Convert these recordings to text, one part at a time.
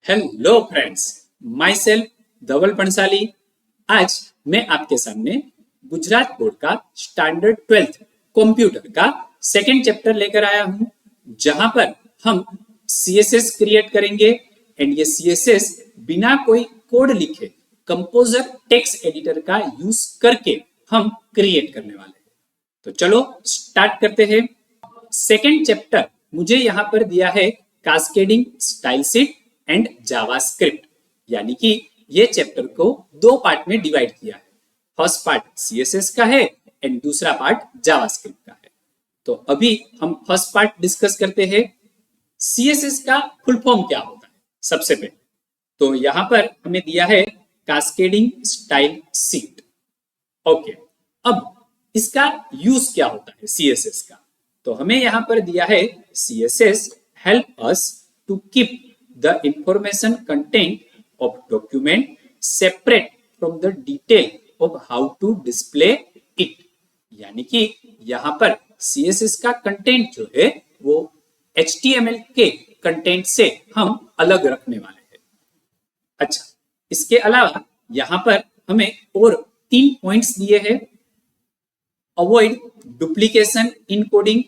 Hello friends, my self धवल पंसाली। आज मैं आपके सामने गुजरात बोर्ड का स्टैंडर्ड 12th कंप्यूटर का सेकंड चैप्टर लेकर आया हूं, जहां पर हम सीएसएस क्रिएट करेंगे। एंड ये सीएसएस बिना कोई कोड लिखे कंपोजर टेक्स्ट एडिटर का यूज करके हम क्रिएट करने वाले हैं। तो चलो स्टार्ट करते हैं। सेकंड चैप्टर मुझे यहाँ पर दिया है cascading style sheet and JavaScript, यानी कि ये चैप्टर को दो पार्ट में डिवाइड किया है। फर्स्ट पार्ट सीएसएस का है एंड दूसरा पार्ट जावास्क्रिप्ट का है। तो अभी हम फर्स्ट पार्ट डिस्कस करते हैं। सीएसएस का फुल फॉर्म क्या होता है? सबसे पहले तो यहाँ पर हमें दिया है कास्केडिंग स्टाइल शीट। ओके, अब इसका यूज क्या होता है सीएसएस का? तो हमें यहाँ पर दिया है CSS help us to keep the information content of document separate from the detail of how to display it। यानी कि यहाँ पर CSS का कंटेंट जो है वो HTML के कंटेंट से हम अलग रखने वाले हैं। अच्छा, इसके अलावा यहाँ पर हमें और 3 पॉइंट्स दिए हैं। Avoid duplication in coding.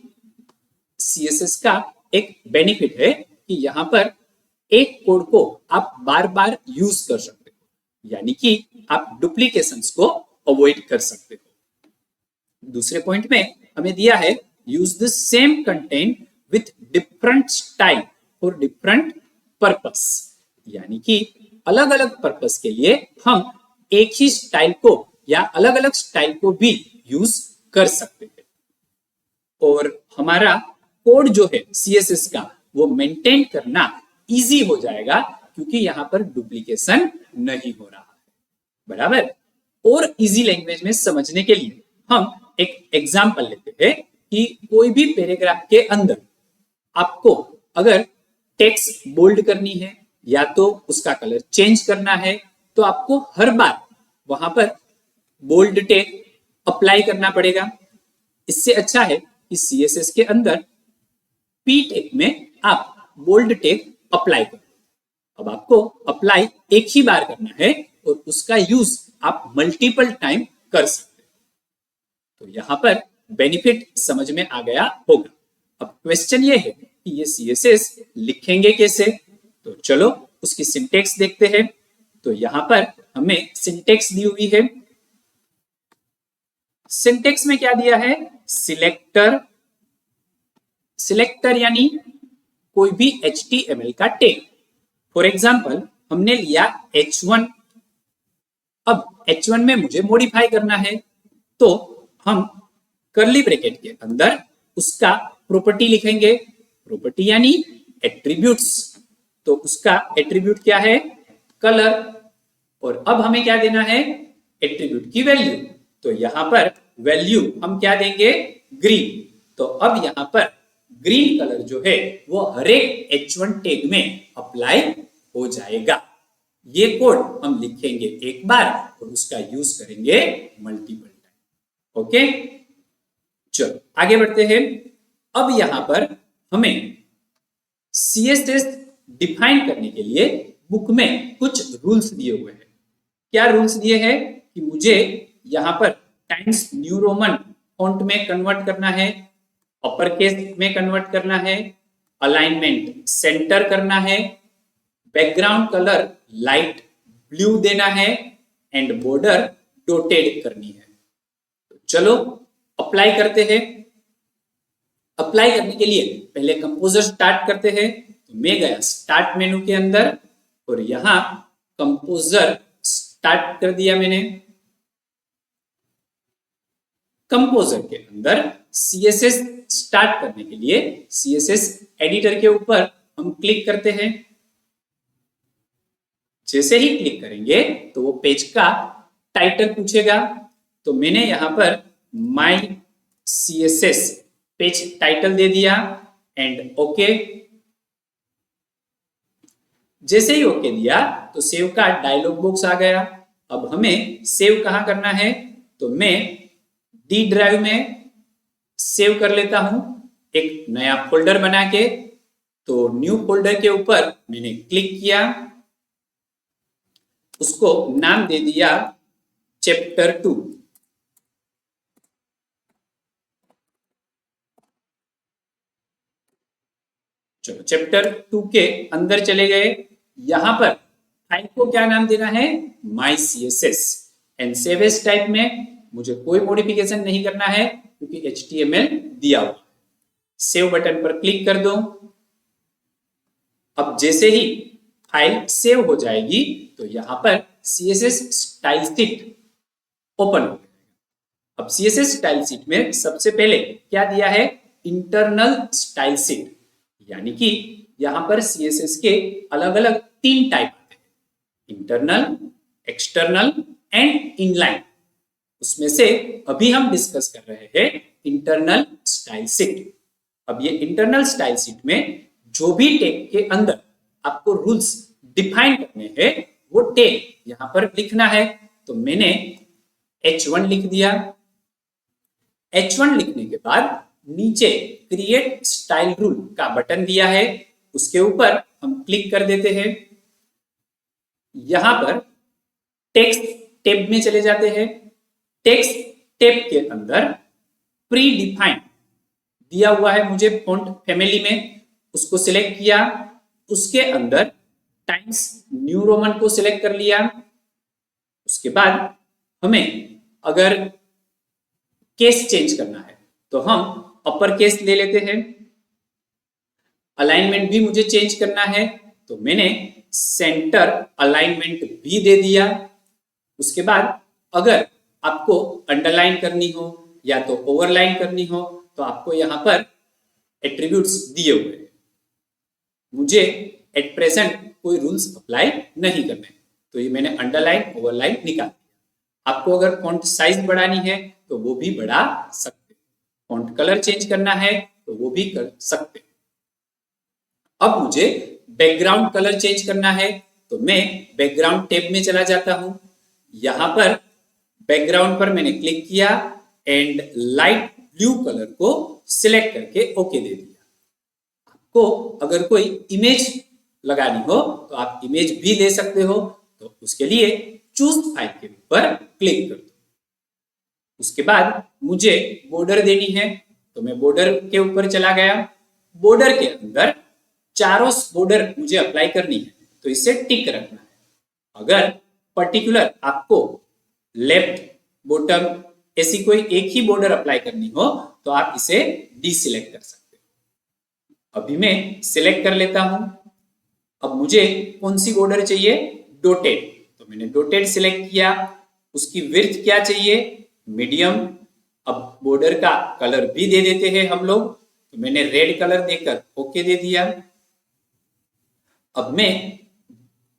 CSS का एक बेनिफिट है कि यहाँ पर एक कोड को आप बार बार यूज कर सकते हो, यानी कि आप डुप्लीकेशंस को अवॉइड कर सकते हो। दूसरे पॉइंट में हमें दिया है use the same content with different style for different purpose, यानी कि अलग अलग पर्पस के लिए हम एक ही स्टाइल को या अलग अलग स्टाइल को भी यूज कर सकते हैं। और हमारा कोड जो है सीएसएस का वो मेंटेन करना इजी हो जाएगा, क्योंकि यहां पर डुप्लीकेशन नहीं हो रहा है। बराबर। और इजी लैंग्वेज में समझने के लिए हम एक एग्जांपल लेते हैं कि कोई भी पैराग्राफ के अंदर आपको अगर टेक्स्ट बोल्ड करनी है या तो उसका कलर चेंज करना है, तो आपको हर बार वहां पर बोल्ड टेग अप्लाई करना पड़ेगा। इससे अच्छा है कि सीएसएस के अंदर पी टेग में आप बोल्ड टेग अप्लाई करो। अब आपको अप्लाई एक ही बार करना है और उसका यूज आप मल्टीपल टाइम कर सकते हैं। तो यहां पर बेनिफिट समझ में आ गया होगा। अब क्वेश्चन ये है कि ये सीएसएस लिखेंगे कैसे? तो चलो उसकी सिंटेक्स देखते हैं। तो यहां पर हमें सिंटेक्स दी हुई है। सिंटेक्स में क्या दिया है? सिलेक्टर। सिलेक्टर यानी कोई भी HTML का टैग। फॉर एग्जाम्पल हमने लिया H1। अब H1 में मुझे मॉडिफाई करना है, तो हम कर्ली ब्रैकेट के अंदर उसका प्रॉपर्टी लिखेंगे। प्रॉपर्टी यानी एट्रीब्यूट्स। तो उसका एट्रीब्यूट क्या है? कलर। और अब हमें क्या देना है? एट्रीब्यूट की वैल्यू। तो यहां पर वैल्यू हम क्या देंगे? ग्रीन। तो अब यहां पर ग्रीन कलर जो है वो हर एक H1 टैग में अप्लाई हो जाएगा। ये कोड हम लिखेंगे एक बार और उसका यूज करेंगे मल्टीपल टाइम। ओके, चलो आगे बढ़ते हैं। अब यहां पर हमें सीएसएस डिफाइन करने के लिए बुक में कुछ रूल्स दिए हुए हैं। क्या रूल्स दिए हैं? कि मुझे यहां पर टाइम्स न्यू रोमन फॉन्ट में कन्वर्ट करना है, अपर केस में कन्वर्ट करना है, अलाइनमेंट सेंटर करना है, बैकग्राउंड कलर लाइट ब्लू देना है एंड बॉर्डर डॉटेड करनी है। तो चलो अप्लाई करते हैं। अप्लाई करने के लिए पहले कंपोजर स्टार्ट करते हैं। तो मैं गया स्टार्ट मेनू के अंदर और यहां कंपोजर स्टार्ट कर दिया मैंने। कंपोजर के अंदर सीएसएस स्टार्ट करने के लिए सीएसएस एडिटर के ऊपर हम क्लिक करते हैं। जैसे ही क्लिक करेंगे तो वो पेज का टाइटल पूछेगा। तो मैंने यहां पर माय सीएसएस पेज टाइटल दे दिया एंड ओके। जैसे ही ओके दिया तो सेव का डायलॉग बॉक्स आ गया। अब हमें सेव कहां करना है? तो मैं डी ड्राइव में सेव कर लेता हूं एक नया फोल्डर बना के। तो न्यू फोल्डर के ऊपर मैंने क्लिक किया उसको नाम दे दिया चैप्टर 2। चलो चैप्टर 2 के अंदर चले गए। यहां पर फाइल को क्या नाम देना है, my CSS। And save as type में मुझे कोई मॉडिफिकेशन नहीं करना है क्योंकि HTML दिया हुआ। सेव बटन पर क्लिक कर दो। अब जैसे ही फाइल सेव हो जाएगी तो यहां पर CSS स्टाइल शीट ओपन हो जाएगा। अब CSS स्टाइल शीट में सबसे पहले क्या दिया है, इंटरनल स्टाइल शीट, यानी कि यहां पर CSS के अलग अलग 3 टाइप आते हैं, इंटरनल, एक्सटर्नल एंड इनलाइन। उसमें से अभी हम डिस्कस कर रहे हैं इंटरनल स्टाइल शीट। अब ये इंटरनल स्टाइल शीट में जो भी टैग के अंदर आपको रूल्स डिफाइन करने हैं वो टैग यहां पर लिखना है। तो मैंने H1 लिख दिया। H1 लिखने के बाद नीचे क्रिएट स्टाइल रूल का बटन दिया है, उसके ऊपर हम क्लिक कर देते हैं। यहां पर टेक्स्ट टैब में चले जाते हैं। टेक्स्ट टैब के अंदर प्री डिफाइंड दिया हुआ है मुझे फॉन्ट फैमिली में, उसको सिलेक्ट किया। उसके अंदर टाइम्स न्यू रोमन को सिलेक्ट कर लिया। उसके बाद हमें अगर केस चेंज करना है तो हम अपर केस ले लेते हैं। अलाइनमेंट भी मुझे चेंज करना है तो मैंने सेंटर अलाइनमेंट भी दे दिया। उसके बाद अगर आपको अंडरलाइन करनी हो या तो ओवरलाइन करनी हो तो आपको यहां पर एट्रीब्यूट्स दिए हुए हैं। मुझे एट प्रेजेंट कोई रूल्स अप्लाई नहीं करने, तो ये मैंने अंडरलाइन ओवरलाइन निकाल दिया। आपको अगर फॉन्ट साइज बढ़ानी है तो वो भी बढ़ा सकते हैं, फॉन्ट कलर चेंज करना है तो वो भी कर सकते हैं। अब मुझे बैकग्राउंड कलर चेंज करना है तो मैं बैकग्राउंड टैब में चला जाता हूं। यहां पर बैकग्राउंड पर मैंने क्लिक किया एंड लाइट ब्लू कलर को सिलेक्ट करके ओके दे दिया। आपको अगर कोई इमेज लगानी हो तो आप इमेज भी ले सकते हो, तो उसके लिए चूज फाइल के ऊपर क्लिक कर दो। उसके बाद मुझे बॉर्डर देनी है तो मैं बॉर्डर के ऊपर चला गया। बॉर्डर के अंदर चारों बॉर्डर मुझे अप्लाई करनी है तो इसे टिक रखना है। अगर पर्टिकुलर आपको लेफ्ट बॉटम ऐसी कोई एक ही बॉर्डर अप्लाई करनी हो तो आप इसे डीसिलेक्ट कर सकते हो। अभी मैं सिलेक्ट कर लेता हूं। अब मुझे कौन सी बॉर्डर चाहिए, डॉटेड, तो मैंने डॉटेड सिलेक्ट किया। उसकी विड्थ क्या चाहिए, मीडियम। अब बॉर्डर का कलर भी दे देते हैं हम लोग, तो मैंने रेड कलर देकर ओके दे दिया। अब मैं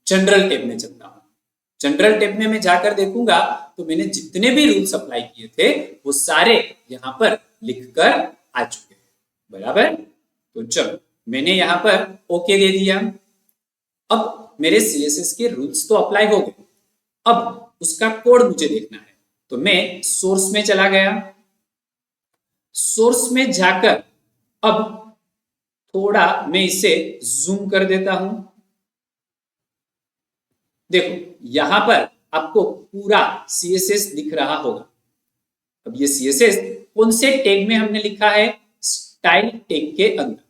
जनरल टैब में चलता हूं। जनरल टैब में मैं जाकर देखूंगा तो मैंने जितने भी रूल्स अप्लाई किए थे वो सारे यहां पर लिखकर आ चुके हैं, बराबर। तो चलो मैंने यहां पर ओके दे दिया। अब मेरे CSS के रूल्स तो अप्लाई हो गए, अब उसका कोड मुझे देखना है तो मैं सोर्स में चला गया। सोर्स में जाकर अब थोड़ा मैं इसे जूम कर देता हूं। देखो यहां पर आपको पूरा CSS दिख रहा होगा। अब ये CSS कौन से टैग में हमने लिखा है, स्टाइल टैग के अंदर।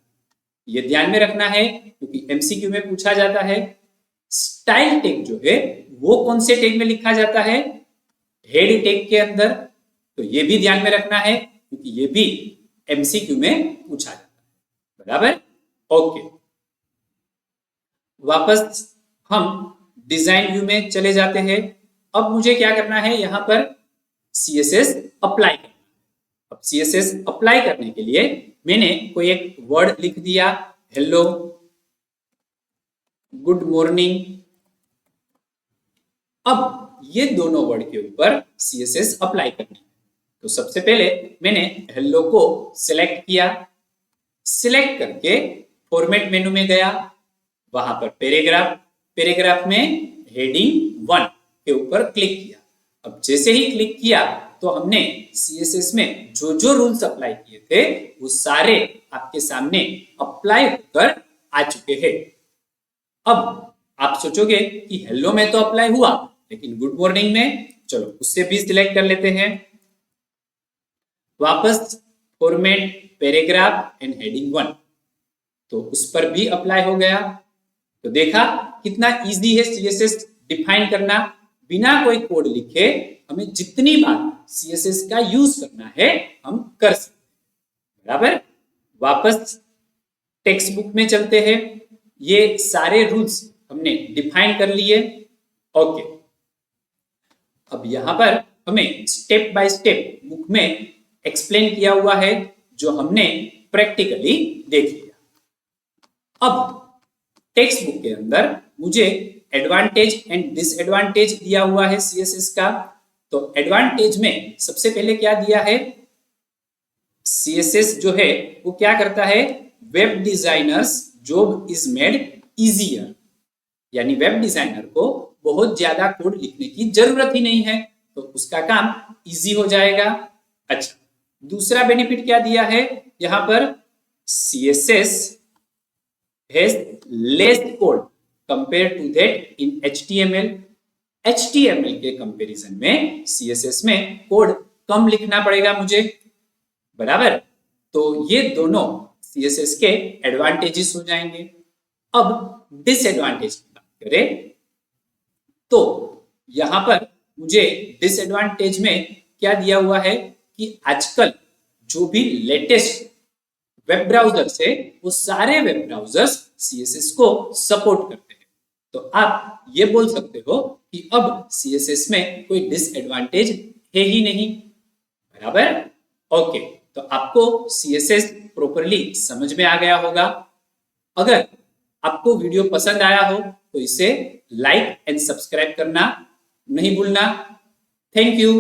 ये ध्यान में रखना है क्योंकि MCQ में पूछा जाता है। स्टाइल टैग जो है वो कौन से टैग में लिखा जाता है, हेड टैग के अंदर। तो ये भी ध्यान में रखना है क्योंकि ये भी MCQ में पूछा जाता है, बराबर। ओके, वापस हम डिजाइन व्यू में चले जाते हैं। अब मुझे क्या करना है, यहां पर CSS अप्लाई करना। अब CSS अप्लाई करने के लिए मैंने कोई एक वर्ड लिख दिया, हेलो, गुड मॉर्निंग। अब ये दोनों वर्ड के ऊपर CSS अप्लाई करनी है। तो सबसे पहले मैंने हेलो को सिलेक्ट किया। सिलेक्ट करके फॉर्मेट मेनू में गया, वहां पर पैराग्राफ, पैराग्राफ में हेडिंग 1 के ऊपर क्लिक किया। अब जैसे ही क्लिक किया तो हमने CSS में जो जो रूल्स अप्लाई किए थे वो सारे आपके सामने अप्लाई होकर आ चुके हैं। अब आप सोचोगे कि हेलो में तो अप्लाई हुआ, लेकिन गुड मॉर्निंग में, चलो उससे भी सिलेक्ट कर लेते हैं। वापस फॉर्मेट पैराग्राफ एंड हेडिंग 1, तो उस पर भी अप्लाई हो गया। तो देखा कितना इजी है सीएसएस डिफाइन करना, बिना कोई कोड लिखे हमें जितनी बार सीएसएस का यूज करना है हम कर सकते हैं, बराबर। वापस टेक्स्ट बुक में चलते हैं, ये सारे रूल्स हमने डिफाइन कर लिए। ओके, अब यहां पर हमें स्टेप बाय स्टेप बुक में एक्सप्लेन किया हुआ है, जो हमने प्रैक्टिकली देख लिया। अब टेक्स्ट बुक के अंदर मुझे एडवांटेज एंड डिसएडवांटेज दिया हुआ है सीएसएस का। तो एडवांटेज में सबसे पहले क्या दिया है, सीएसएस जो है वो क्या करता है, web designers job is made easier, यानी वेब डिजाइनर को बहुत ज्यादा कोड लिखने की जरूरत ही नहीं है, तो उसका काम इजी हो जाएगा। अच्छा, दूसरा बेनिफिट क्या दिया है यहां पर, CSS has less code compared to that in HTML. HTML के कंपैरिजन में CSS में कोड कम लिखना पड़ेगा मुझे, बराबर। तो ये दोनों CSS के एडवांटेजेस हो जाएंगे। अब डिसएडवांटेज की बात करें तो यहां पर मुझे डिसएडवांटेज में क्या दिया हुआ है कि आजकल जो भी लेटेस्ट वेब ब्राउजर्स है वो सारे वेब ब्राउजर्स सीएसएस को सपोर्ट करते हैं। तो आप ये बोल सकते हो कि अब सीएसएस में कोई डिसएडवांटेज है ही नहीं, बराबर। ओके, तो आपको सीएसएस प्रॉपर्ली समझ में आ गया होगा। अगर आपको वीडियो पसंद आया हो तो इसे लाइक एंड सब्सक्राइब करना नहीं भूलना। Thank you.